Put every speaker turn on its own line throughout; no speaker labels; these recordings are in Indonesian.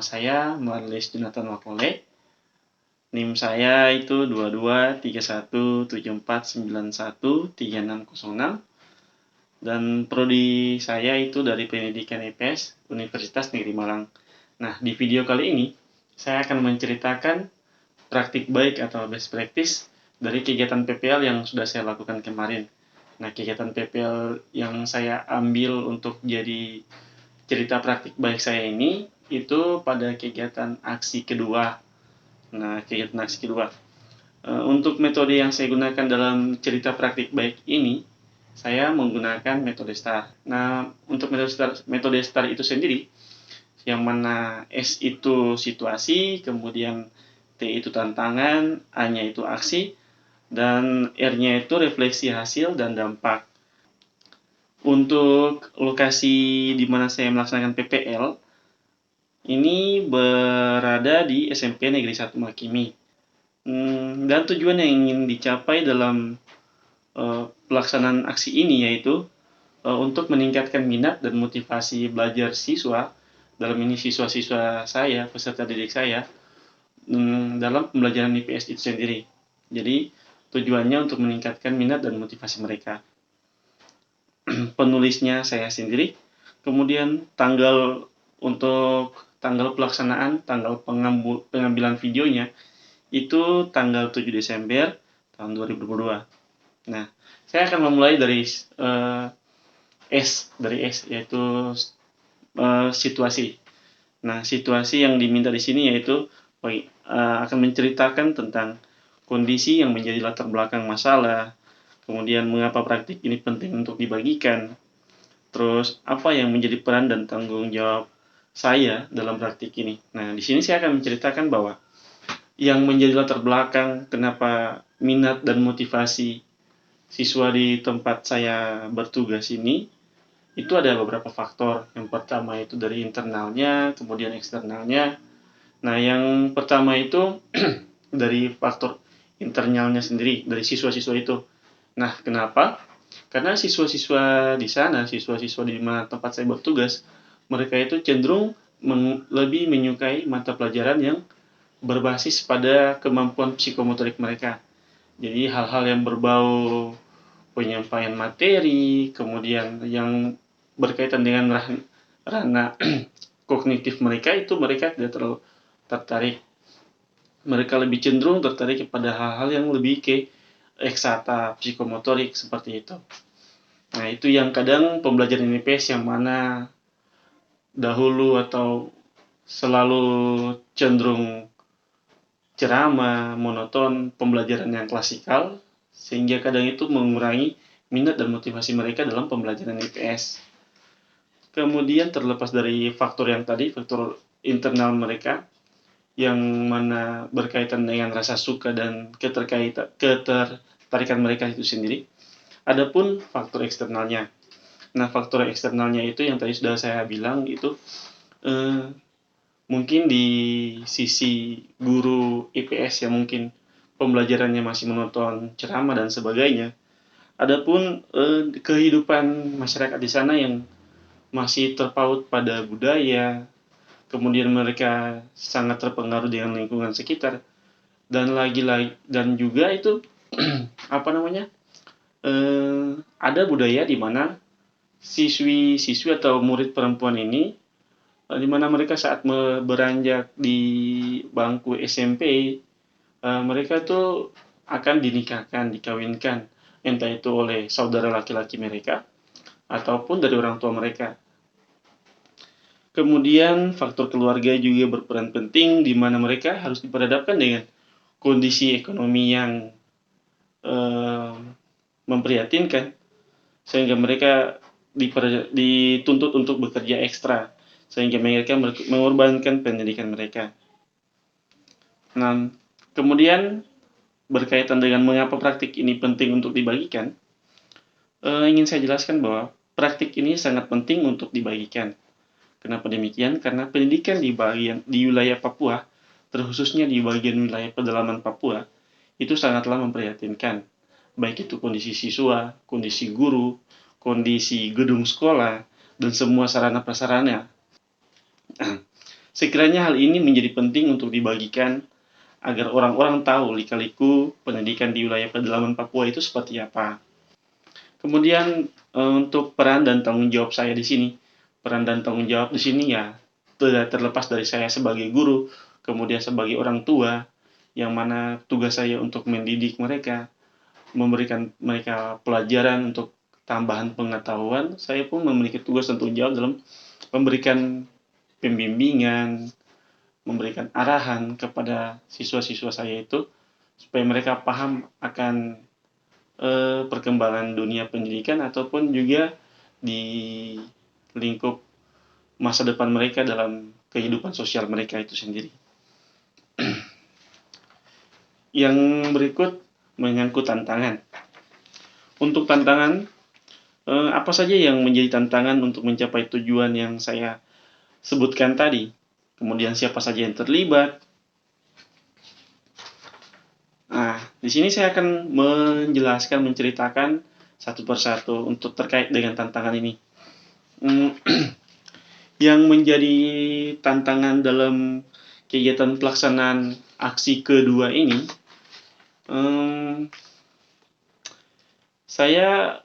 saya Marlis Jonathan Makole. NIM saya itu 223174913606 dan prodi saya itu dari Pendidikan IPS Universitas Negeri Malang. Nah, di video kali ini saya akan menceritakan praktik baik atau best practice dari kegiatan PPL yang sudah saya lakukan kemarin. Nah, kegiatan PPL yang saya ambil untuk jadi cerita praktik baik saya ini itu pada kegiatan aksi kedua. Nah, kegiatan aksi kedua. Untuk metode yang saya gunakan dalam cerita praktik baik ini, saya menggunakan metode STAR. Nah, untuk metode STAR itu sendiri, yang mana S itu situasi, kemudian T itu tantangan, A-nya itu aksi, dan R-nya itu refleksi hasil dan dampak. Untuk lokasi di mana saya melaksanakan PPL, ini berada di SMP Negeri 1 Makimi. Dan tujuan yang ingin dicapai dalam pelaksanaan aksi ini yaitu untuk meningkatkan minat dan motivasi belajar siswa, dalam ini siswa-siswa saya, peserta didik saya, dalam pembelajaran IPS itu sendiri. Jadi tujuannya untuk meningkatkan minat dan motivasi mereka. Penulisnya saya sendiri, kemudian untuk tanggal pelaksanaan, tanggal pengambilan videonya itu tanggal 7 Desember tahun 2022. Nah, saya akan memulai dari S yaitu situasi. Nah, situasi yang diminta di sini yaitu akan menceritakan tentang kondisi yang menjadi latar belakang masalah, kemudian mengapa praktik ini penting untuk dibagikan, terus apa yang menjadi peran dan tanggung jawab saya dalam praktik ini. Nah, di sini saya akan menceritakan bahwa yang menjadi latar belakang kenapa minat dan motivasi siswa di tempat saya bertugas ini itu ada beberapa faktor. Yang pertama itu dari internalnya, kemudian eksternalnya. Nah, yang pertama itu dari faktor internalnya sendiri, dari siswa-siswa itu. Nah, kenapa? Karena siswa-siswa di sana, siswa-siswa di mana tempat saya bertugas, mereka itu cenderung lebih menyukai mata pelajaran yang berbasis pada kemampuan psikomotorik mereka. Jadi hal-hal yang berbau penyampaian materi, kemudian yang berkaitan dengan ranah kognitif mereka itu mereka tidak terlalu tertarik. Mereka lebih cenderung tertarik kepada hal-hal yang lebih ke eksata, psikomotorik seperti itu. Nah, itu yang kadang pembelajaran IPS yang mana dahulu atau selalu cenderung ceramah, monoton, pembelajaran yang klasikal, sehingga kadang itu mengurangi minat dan motivasi mereka dalam pembelajaran IPS. Kemudian terlepas dari faktor yang tadi, faktor internal mereka, yang mana berkaitan dengan rasa suka dan ketertarikan mereka itu sendiri. Adapun faktor eksternalnya. Nah, faktor eksternalnya itu yang tadi sudah saya bilang itu mungkin di sisi guru IPS yang mungkin pembelajarannya masih monoton, ceramah dan sebagainya. Adapun kehidupan masyarakat di sana yang masih terpaut pada budaya, kemudian mereka sangat terpengaruh dengan lingkungan sekitar, dan juga itu ada budaya di mana siswi atau murid perempuan ini di mana mereka saat beranjak di bangku SMP, mereka tuh akan dinikahkan, dikawinkan, entah itu oleh saudara laki-laki mereka ataupun dari orang tua mereka. Kemudian faktor keluarga juga berperan penting di mana mereka harus diperhadapkan dengan kondisi ekonomi yang memprihatinkan, sehingga mereka dituntut untuk bekerja ekstra, sehingga mereka mengorbankan pendidikan mereka. Nah, kemudian berkaitan dengan mengapa praktik ini penting untuk dibagikan, ingin saya jelaskan bahwa praktik ini sangat penting untuk dibagikan. Kenapa demikian? Karena pendidikan di wilayah Papua, terkhususnya di bagian wilayah pedalaman Papua, itu sangatlah memprihatinkan. Baik itu kondisi siswa, kondisi guru, kondisi gedung sekolah, dan semua sarana prasarana. Sekiranya hal ini menjadi penting untuk dibagikan agar orang-orang tahu lika-liku pendidikan di wilayah pedalaman Papua itu seperti apa. Kemudian untuk peran dan tanggung jawab saya di sini. Peran dan tanggung jawab di sini ya tidak terlepas dari saya sebagai guru, kemudian sebagai orang tua, yang mana tugas saya untuk mendidik mereka, memberikan mereka pelajaran untuk tambahan pengetahuan. Saya pun memiliki tugas dan tanggung jawab dalam memberikan pembimbingan, memberikan arahan kepada siswa-siswa saya itu supaya mereka paham akan perkembangan dunia pendidikan ataupun juga di lingkup masa depan mereka dalam kehidupan sosial mereka itu sendiri. Yang berikut menyangkut tantangan. Untuk tantangan, apa saja yang menjadi tantangan untuk mencapai tujuan yang saya sebutkan tadi? Kemudian siapa saja yang terlibat? Nah, di sini saya akan menjelaskan, menceritakan satu persatu untuk terkait dengan tantangan ini. Yang menjadi tantangan dalam kegiatan pelaksanaan aksi kedua ini, saya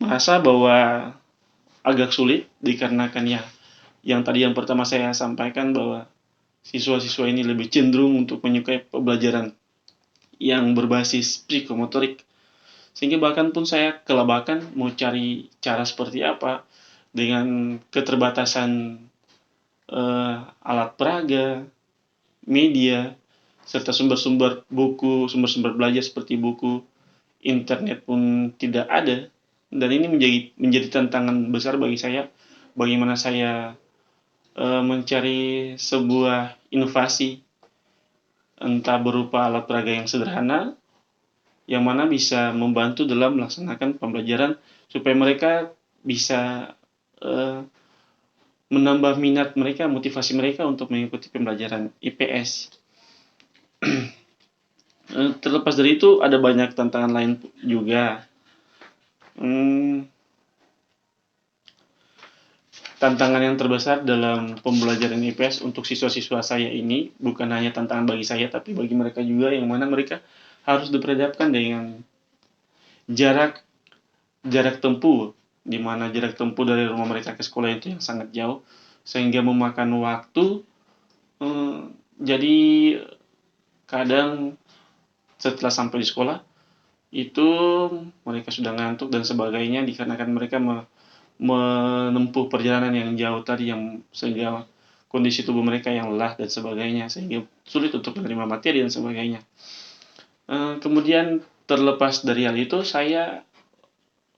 merasa bahwa agak sulit dikarenakan ya yang tadi yang pertama saya sampaikan bahwa siswa-siswa ini lebih cenderung untuk menyukai pembelajaran yang berbasis psikomotorik, sehingga bahkan pun saya kelabakan mau cari cara seperti apa dengan keterbatasan alat peraga, media, serta sumber-sumber buku, sumber-sumber belajar seperti buku, internet pun tidak ada. Dan ini menjadi tantangan besar bagi saya, bagaimana saya mencari sebuah inovasi, entah berupa alat peraga yang sederhana, yang mana bisa membantu dalam melaksanakan pembelajaran supaya mereka bisa menambah minat mereka, motivasi mereka untuk mengikuti pembelajaran IPS. Terlepas dari itu, ada banyak tantangan lain juga. Tantangan yang terbesar dalam pembelajaran IPS untuk siswa-siswa saya ini bukan hanya tantangan bagi saya, tapi bagi mereka juga, yang mana mereka harus diperhadapkan dengan jarak tempuh, di mana jarak tempuh dari rumah mereka ke sekolah itu yang sangat jauh, sehingga memakan waktu. Jadi kadang setelah sampai di sekolah itu mereka sudah ngantuk dan sebagainya, dikarenakan mereka menempuh perjalanan yang jauh tadi, yang sehingga kondisi tubuh mereka yang lelah dan sebagainya, sehingga sulit untuk menerima materi dan sebagainya. Kemudian terlepas dari hal itu, saya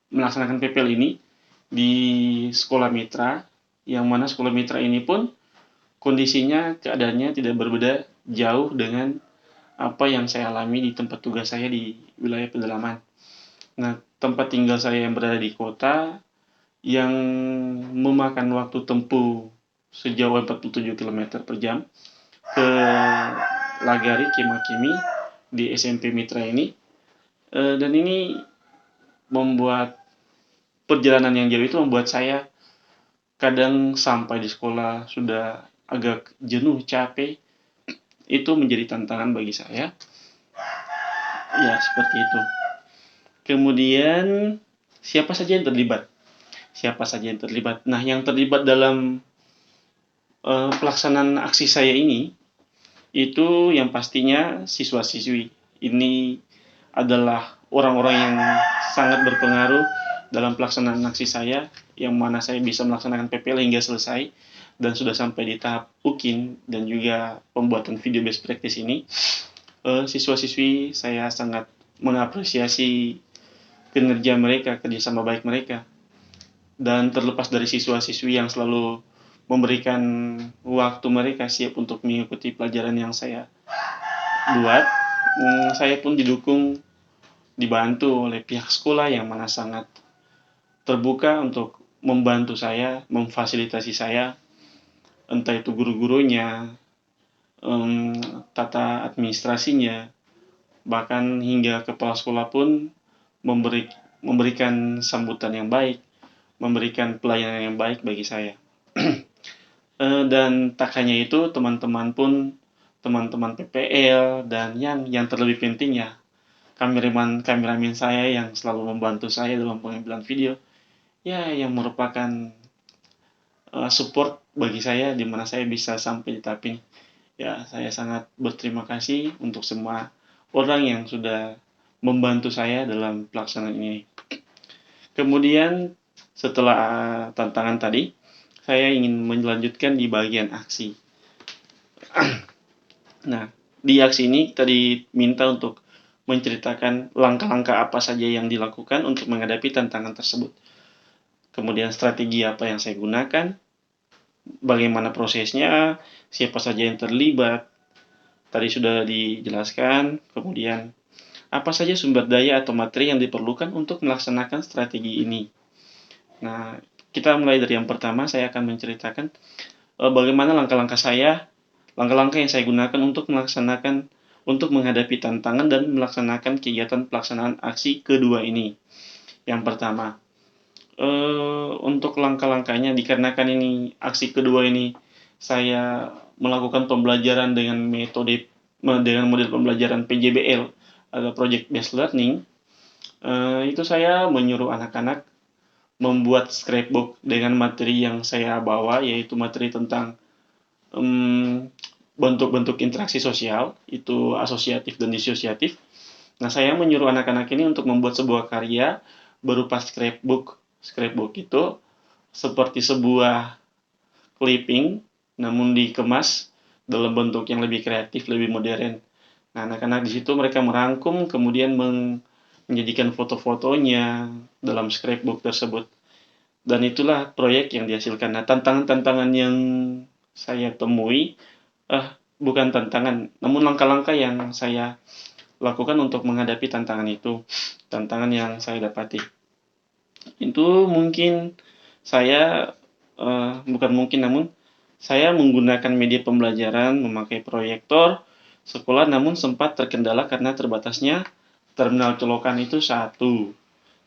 melaksanakan PPL ini di sekolah mitra, yang mana sekolah mitra ini pun kondisinya, keadaannya tidak berbeda jauh dengan apa yang saya alami di tempat tugas saya di wilayah pedalaman. Nah, tempat tinggal saya yang berada di kota, yang memakan waktu tempuh sejauh 47 km per jam ke Lagari Kimakimi di SMP Mitra ini, dan ini membuat perjalanan yang jauh itu membuat saya kadang sampai di sekolah sudah agak jenuh, capek. Itu menjadi tantangan bagi saya. Ya, seperti itu. Kemudian siapa saja yang terlibat? Nah, yang terlibat dalam pelaksanaan aksi saya ini itu yang pastinya siswa-siswi. Ini adalah orang-orang yang sangat berpengaruh dalam pelaksanaan aksi saya, yang mana saya bisa melaksanakan PPL hingga selesai dan sudah sampai di tahap UKIN dan juga pembuatan video best practice ini. Siswa-siswi saya sangat mengapresiasi kinerja mereka, kerjasama baik mereka. Dan terlepas dari siswa-siswi yang selalu memberikan waktu mereka siap untuk mengikuti pelajaran yang saya buat, saya pun dibantu oleh pihak sekolah yang mana sangat terbuka untuk membantu saya, memfasilitasi saya, entah itu guru-gurunya, tata administrasinya, bahkan hingga kepala sekolah pun memberikan sambutan yang baik, memberikan pelayanan yang baik bagi saya. Dan tak hanya itu, teman-teman PPL, dan yang terlebih penting ya, kameramen saya yang selalu membantu saya dalam pengambilan video, ya yang merupakan support bagi saya di mana saya bisa sampai di tahap ini. Ya, saya sangat berterima kasih untuk semua orang yang sudah membantu saya dalam pelaksanaan ini. Kemudian setelah tantangan tadi, saya ingin melanjutkan di bagian aksi. Nah, di aksi ini kita diminta untuk menceritakan langkah-langkah apa saja yang dilakukan untuk menghadapi tantangan tersebut. Kemudian strategi apa yang saya gunakan, bagaimana prosesnya, siapa saja yang terlibat, tadi sudah dijelaskan. Kemudian apa saja sumber daya atau materi yang diperlukan untuk melaksanakan strategi ini. Nah, kita mulai dari yang pertama, saya akan menceritakan bagaimana langkah-langkah yang saya gunakan untuk menghadapi tantangan dan melaksanakan kegiatan pelaksanaan aksi kedua ini. Yang pertama, untuk langkah-langkahnya, dikarenakan ini aksi kedua ini saya melakukan pembelajaran dengan model pembelajaran PJBL atau Project Based Learning, itu saya menyuruh anak-anak membuat scrapbook dengan materi yang saya bawa, yaitu materi tentang bentuk-bentuk interaksi sosial, itu asosiatif dan disosiatif. Nah, saya menyuruh anak-anak ini untuk membuat sebuah karya berupa scrapbook. Scrapbook itu seperti sebuah clipping, namun dikemas dalam bentuk yang lebih kreatif, lebih modern. Nah, anak-anak di situ mereka merangkum, kemudian menjadikan foto-fotonya dalam scrapbook tersebut. Dan itulah proyek yang dihasilkan. Nah, tantangan-tantangan yang saya temui, bukan tantangan, namun langkah-langkah yang saya lakukan untuk menghadapi tantangan itu, tantangan yang saya dapati. Itu mungkin saya, bukan mungkin, namun saya menggunakan media pembelajaran, memakai proyektor sekolah, namun sempat terkendala karena terbatasnya terminal colokan itu satu.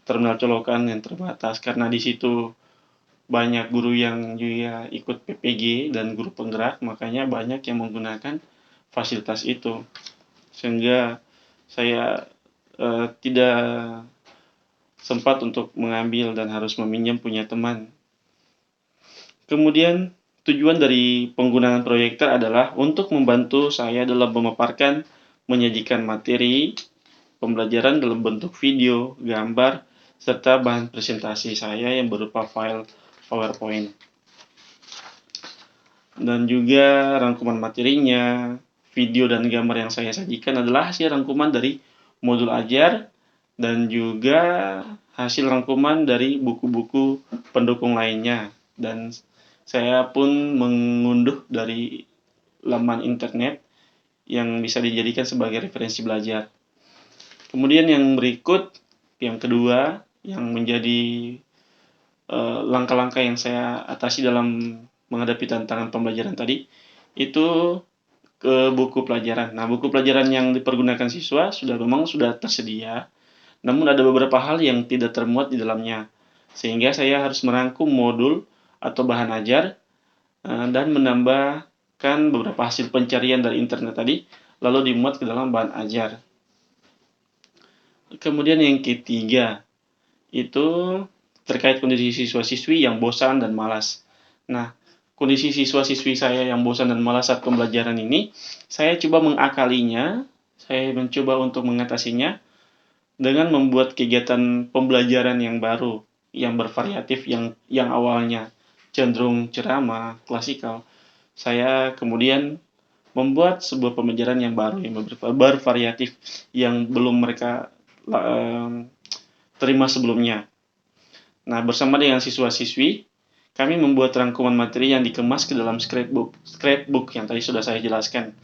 Terminal colokan yang terbatas, karena di situ banyak guru yang juga ikut PPG dan guru penggerak, makanya banyak yang menggunakan fasilitas itu. Sehingga saya tidak sempat untuk mengambil dan harus meminjam punya teman. Kemudian tujuan dari penggunaan proyektor adalah untuk membantu saya dalam memaparkan, menyajikan materi pembelajaran dalam bentuk video, gambar, serta bahan presentasi saya yang berupa file PowerPoint. Dan juga rangkuman materinya, video dan gambar yang saya sajikan adalah hasil rangkuman dari modul ajar dan juga hasil rangkuman dari buku-buku pendukung lainnya. Dan saya pun mengunduh dari laman internet yang bisa dijadikan sebagai referensi belajar. Kemudian yang berikut, yang kedua, yang menjadi langkah-langkah yang saya atasi dalam menghadapi tantangan pembelajaran tadi, itu ke buku pelajaran. Nah, buku pelajaran yang dipergunakan siswa memang sudah tersedia, namun ada beberapa hal yang tidak termuat di dalamnya, sehingga saya harus merangkum modul atau bahan ajar dan menambahkan beberapa hasil pencarian dari internet tadi, lalu dimuat ke dalam bahan ajar. Kemudian yang ketiga, itu terkait kondisi siswa-siswi yang bosan dan malas. Nah, kondisi siswa-siswi saya yang bosan dan malas saat pembelajaran ini, saya coba mengakalinya, saya mencoba untuk mengatasinya dengan membuat kegiatan pembelajaran yang baru, yang bervariatif, yang awalnya cenderung ceramah, klasikal. Saya kemudian membuat sebuah pembelajaran yang baru, yang bervariatif, yang belum mereka terima sebelumnya. Nah, bersama dengan siswa-siswi, kami membuat rangkuman materi yang dikemas ke dalam scrapbook yang tadi sudah saya jelaskan.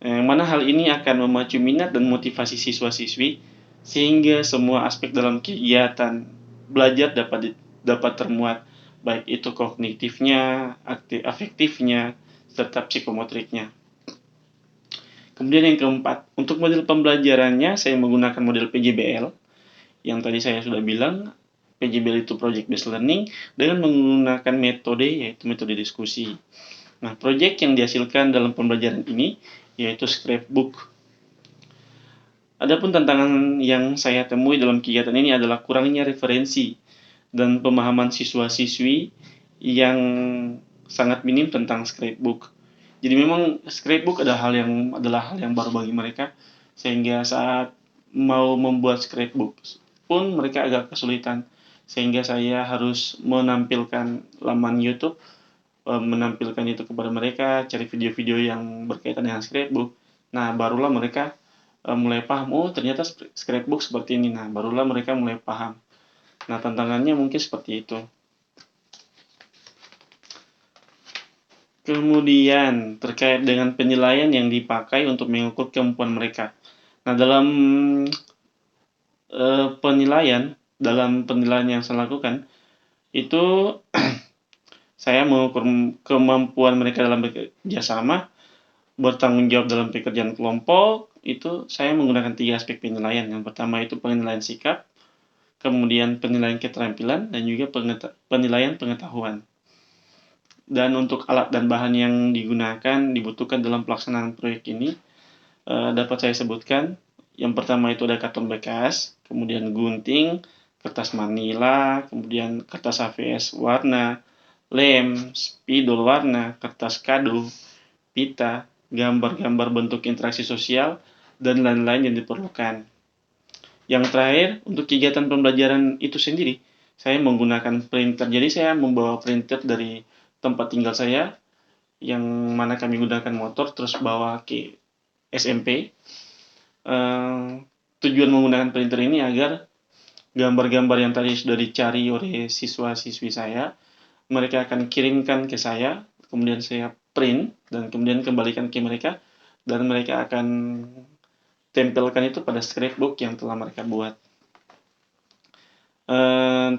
Yang mana hal ini akan memacu minat dan motivasi siswa-siswi, sehingga semua aspek dalam kegiatan belajar dapat termuat, baik itu kognitifnya, afektifnya, serta psikomotriknya. Kemudian yang keempat, untuk model pembelajarannya saya menggunakan model PJBL, yang tadi saya sudah bilang, PJBL itu Project Based Learning dengan menggunakan metode yaitu metode diskusi. Nah, proyek yang dihasilkan dalam pembelajaran ini yaitu scrapbook. Adapun tantangan yang saya temui dalam kegiatan ini adalah kurangnya referensi dan pemahaman siswa-siswi yang sangat minim tentang scrapbook. Jadi memang scrapbook adalah hal yang baru bagi mereka, sehingga saat mau membuat scrapbook pun mereka agak kesulitan, sehingga saya harus menampilkan laman YouTube, menampilkan itu kepada mereka, cari video-video yang berkaitan dengan scrapbook. Nah, barulah mereka mulai paham, oh ternyata scrapbook seperti ini. Nah, barulah mereka mulai paham. Nah, tantangannya mungkin seperti itu. Kemudian, terkait dengan penilaian yang dipakai untuk mengukur kemampuan mereka. Nah, dalam penilaian yang saya lakukan, itu saya mengukur kemampuan mereka dalam bekerja sama, bertanggung jawab dalam pekerjaan kelompok. Itu saya menggunakan 3 aspek penilaian. Yang pertama itu penilaian sikap, kemudian penilaian keterampilan, dan juga penilaian pengetahuan. Dan untuk alat dan bahan yang dibutuhkan dalam pelaksanaan proyek ini, dapat saya sebutkan. Yang pertama itu ada karton bekas, kemudian gunting, kertas manila, kemudian kertas HVS warna, lem, spidol warna, kertas kado, pita, gambar-gambar bentuk interaksi sosial, dan lain-lain yang diperlukan. Yang terakhir, untuk kegiatan pembelajaran itu sendiri, saya menggunakan printer. Jadi saya membawa printer dari tempat tinggal saya, yang mana kami gunakan motor, terus bawa ke SMP. Tujuan menggunakan printer ini agar gambar-gambar yang tadi sudah dicari oleh siswa-siswi saya, mereka akan kirimkan ke saya, kemudian saya print, dan kemudian kembalikan ke mereka, dan mereka akan tempelkan itu pada scrapbook yang telah mereka buat.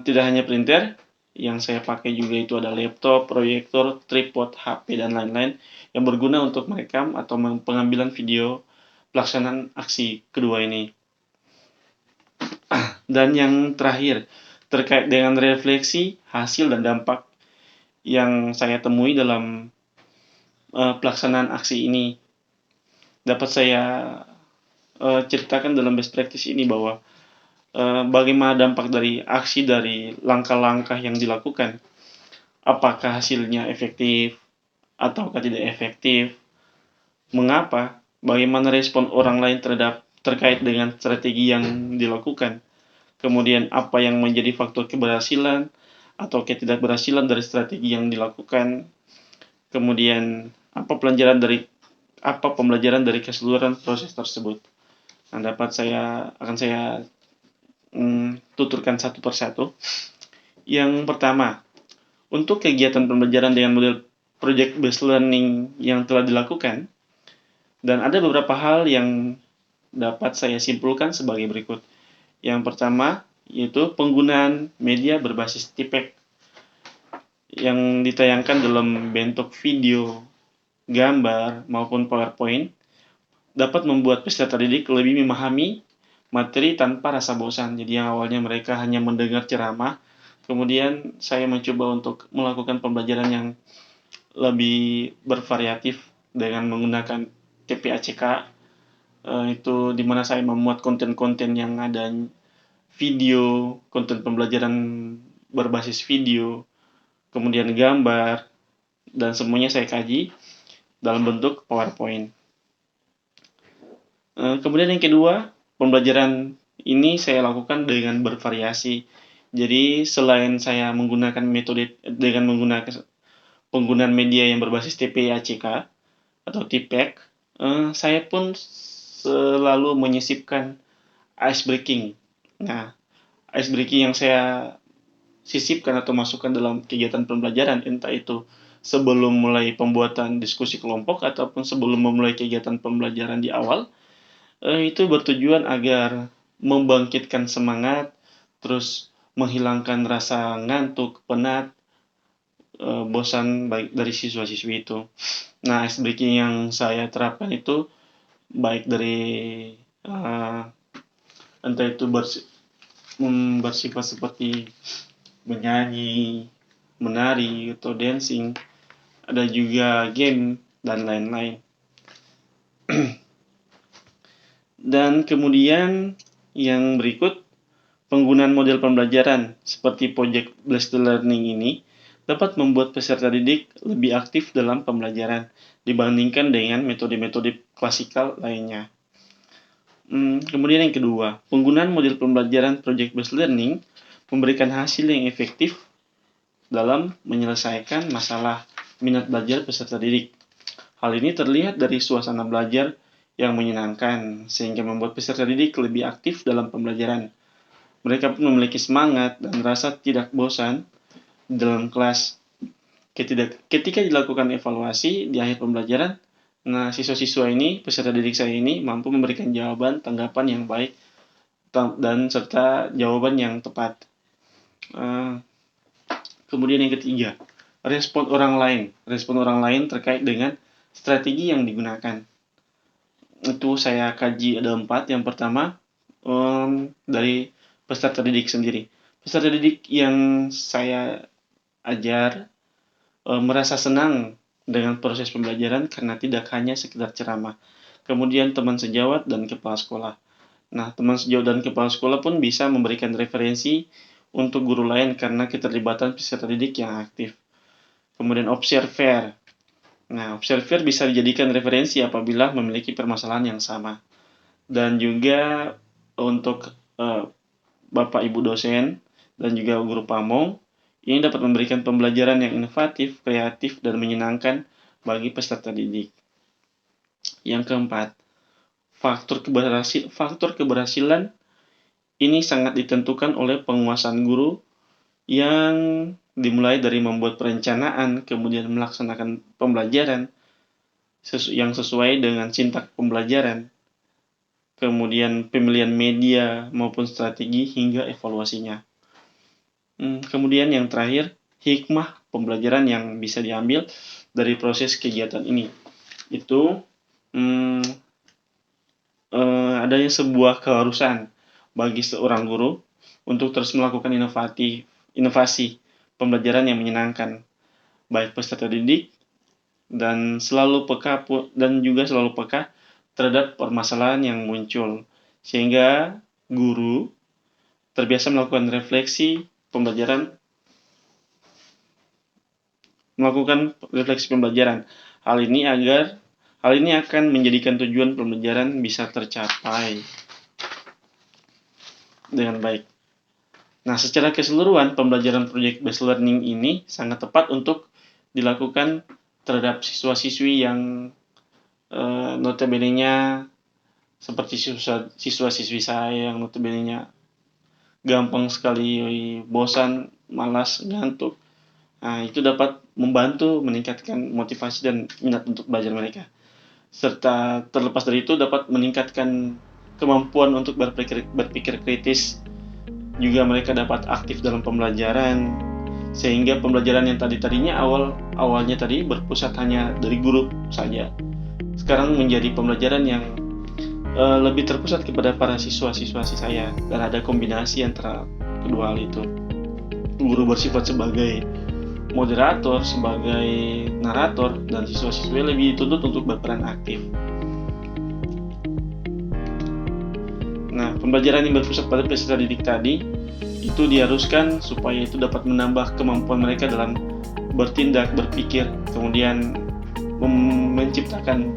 Tidak hanya printer, yang saya pakai juga itu ada laptop, proyektor, tripod, HP, dan lain-lain yang berguna untuk merekam atau pengambilan video pelaksanaan aksi kedua ini. Dan yang terakhir, terkait dengan refleksi, hasil, dan dampak yang saya temui dalam pelaksanaan aksi ini. Dapat saya ceritakan dalam best practice ini bahwa bagaimana dampak dari aksi dari langkah-langkah yang dilakukan. Apakah hasilnya efektif ataukah tidak efektif? Mengapa? Bagaimana respon orang lain terkait dengan strategi yang dilakukan? Kemudian apa yang menjadi faktor keberhasilan atau ketidakberhasilan dari strategi yang dilakukan? Kemudian apa pembelajaran dari keseluruhan proses tersebut? Nah, akan saya tuturkan satu persatu. Yang pertama, untuk kegiatan pembelajaran dengan model project based learning yang telah dilakukan, dan ada beberapa hal yang dapat saya simpulkan sebagai berikut. Yang pertama, yaitu penggunaan media berbasis TPEG yang ditayangkan dalam bentuk video, gambar, maupun PowerPoint dapat membuat peserta didik lebih memahami materi tanpa rasa bosan. Jadi yang awalnya mereka hanya mendengar ceramah, kemudian saya mencoba untuk melakukan pembelajaran yang lebih bervariatif dengan menggunakan TPACK, itu dimana saya memuat konten-konten yang ada video, konten pembelajaran berbasis video, kemudian gambar, dan semuanya saya kaji dalam bentuk PowerPoint. Kemudian yang kedua, pembelajaran ini saya lakukan dengan bervariasi. Jadi selain saya menggunakan metode dengan menggunakan penggunaan media yang berbasis TPACK atau TPEG, saya pun selalu menyisipkan ice breaking. Nah, ice breaking yang saya sisipkan atau masukkan dalam kegiatan pembelajaran, entah itu sebelum mulai pembuatan diskusi kelompok ataupun sebelum memulai kegiatan pembelajaran di awal, itu bertujuan agar membangkitkan semangat, terus menghilangkan rasa ngantuk, penat, bosan baik dari siswa-siswi itu. Nah, ice breaking yang saya terapkan itu baik dari entah itu bersifat seperti menyanyi, menari, atau dancing. Ada juga game dan lain-lain. Dan kemudian yang berikut, penggunaan model pembelajaran seperti Project Based Learning ini dapat membuat peserta didik lebih aktif dalam pembelajaran dibandingkan dengan metode-metode klasikal lainnya. Kemudian yang kedua, penggunaan model pembelajaran Project Based Learning memberikan hasil yang efektif dalam menyelesaikan masalah minat belajar peserta didik. Hal ini terlihat dari suasana belajar yang menyenangkan, sehingga membuat peserta didik lebih aktif dalam pembelajaran. Mereka pun memiliki semangat dan rasa tidak bosan dalam kelas. Ketika dilakukan evaluasi di akhir pembelajaran, siswa-siswa ini, peserta didik saya ini, mampu memberikan jawaban, tanggapan yang baik, dan serta jawaban yang tepat. Kemudian yang ketiga, respon orang lain. Respon orang lain terkait dengan strategi yang digunakan. Itu saya kaji ada 4. Yang pertama, dari peserta didik sendiri. Peserta didik yang saya ajar merasa senang dengan proses pembelajaran karena tidak hanya sekedar ceramah. Kemudian teman sejawat dan kepala sekolah. Teman sejawat dan kepala sekolah pun bisa memberikan referensi untuk guru lain karena keterlibatan peserta didik yang aktif. Kemudian observer. Observer bisa dijadikan referensi apabila memiliki permasalahan yang sama. Dan juga untuk Bapak Ibu dosen dan juga guru pamong, ini dapat memberikan pembelajaran yang inovatif, kreatif, dan menyenangkan bagi peserta didik. Yang keempat, faktor keberhasilan ini sangat ditentukan oleh penguasaan guru yang dimulai dari membuat perencanaan, kemudian melaksanakan pembelajaran yang sesuai dengan sintak pembelajaran, kemudian pemilihan media maupun strategi hingga evaluasinya. Kemudian yang terakhir, hikmah pembelajaran yang bisa diambil dari proses kegiatan ini. Itu adanya sebuah keharusan bagi seorang guru untuk terus melakukan inovasi pembelajaran yang menyenangkan, baik peserta didik dan selalu peka terhadap permasalahan yang muncul, sehingga guru terbiasa melakukan refleksi pembelajaran. Hal ini akan menjadikan tujuan pembelajaran bisa tercapai dengan baik. Secara keseluruhan, pembelajaran Project Based Learning ini sangat tepat untuk dilakukan terhadap siswa-siswi yang notabene-nya seperti siswa-siswi saya yang notabene-nya gampang sekali bosan, malas, ngantuk. Itu dapat membantu meningkatkan motivasi dan minat untuk belajar mereka. Serta terlepas dari itu dapat meningkatkan kemampuan untuk berpikir kritis. Juga mereka dapat aktif dalam pembelajaran, sehingga pembelajaran yang tadinya awalnya tadi berpusat hanya dari guru saja, sekarang menjadi pembelajaran yang lebih terpusat kepada para siswa-siswa saya, dan ada kombinasi antara kedua hal itu. Guru bersifat sebagai moderator, sebagai narator, dan siswa-siswa lebih dituntut untuk berperan aktif. Pembelajaran yang berpusat pada peserta didik tadi itu diharuskan supaya itu dapat menambah kemampuan mereka dalam bertindak, berpikir, kemudian menciptakan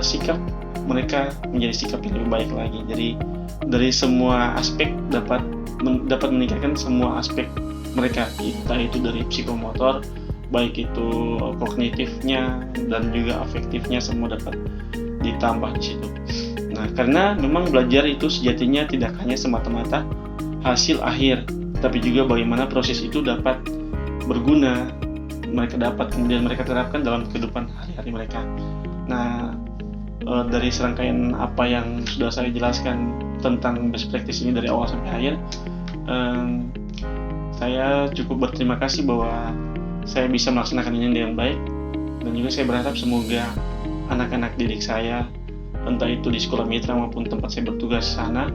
sikap mereka menjadi sikap yang lebih baik lagi. Jadi dari semua aspek dapat meningkatkan semua aspek mereka, entah itu dari psikomotor, baik itu kognitifnya dan juga afektifnya, semua dapat ditambah di situ. Karena memang belajar itu sejatinya tidak hanya semata-mata hasil akhir, tapi juga bagaimana proses itu dapat berguna, kemudian mereka terapkan dalam kehidupan hari-hari mereka. Dari serangkaian apa yang sudah saya jelaskan tentang best practice ini dari awal sampai akhir, saya cukup berterima kasih bahwa saya bisa melaksanakan ini dengan baik, dan juga saya berharap semoga anak-anak didik saya, entah itu di sekolah mitra maupun tempat saya bertugas sana,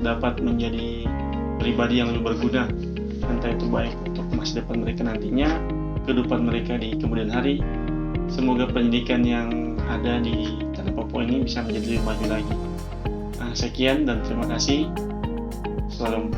dapat menjadi pribadi yang lebih berguna, entah itu baik untuk masa depan mereka nantinya, kehidupan mereka di kemudian hari. Semoga pendidikan yang ada di Tanah Papua ini bisa menjadi lebih maju lagi. Sekian dan terima kasih. Selamat